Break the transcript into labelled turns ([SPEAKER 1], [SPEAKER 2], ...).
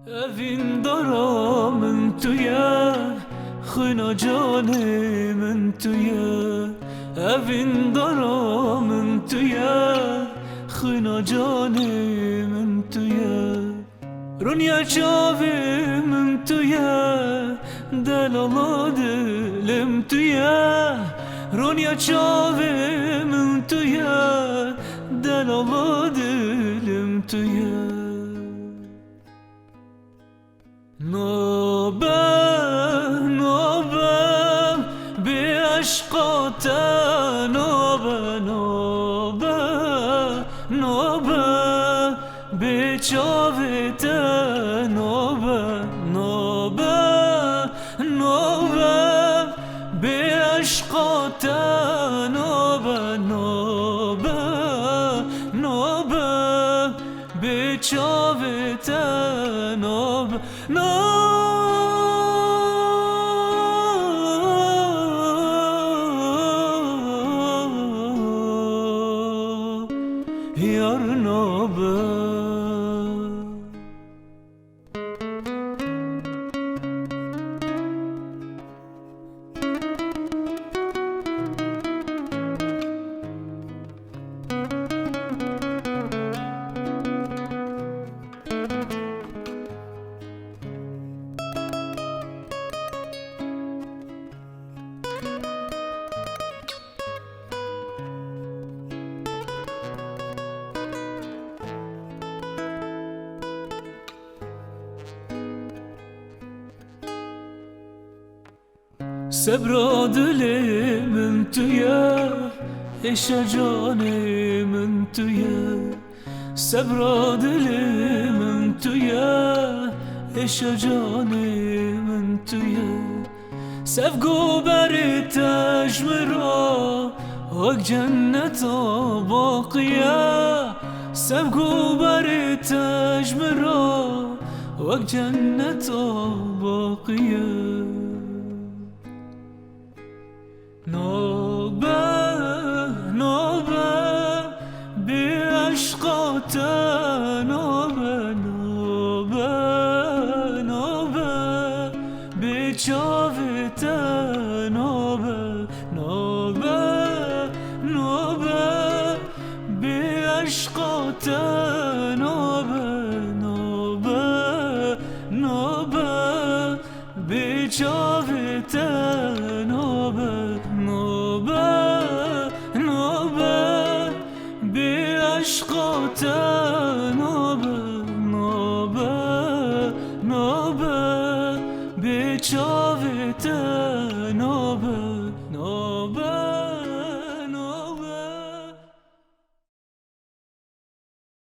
[SPEAKER 1] Evin dara من تویه خنا جانه من تویه evin dara من تویه خنا جانه من تویه رونیا چاوی من تویه دلالا دلم تویه رونیا چاوی من تویه دلالا دلم تویه نوبه نوبه به عشقات نوبه نوبه نوبه به چاوت نوبه نوبه نوبه به عشقات نوبه نوبه نوبه به چاوت نوبه Yar nabe سبرا دلم تویه عشق جانم تویه سبرا دلم تویه عشق جانم تویه سفگو بر تجمرا وک جنت باقیه سفگو بر تجمرا وک جنت باقیه نوبه نوبه به عشقات نوبه نوبه نوبه به چاوت نوبه نوبه نوبه به عشقات نوبه نوبه نوبه به چاوت نوبه نوبه نوبه به عشقات نوبه نوبه نوبه به چاوت نوبه نوبه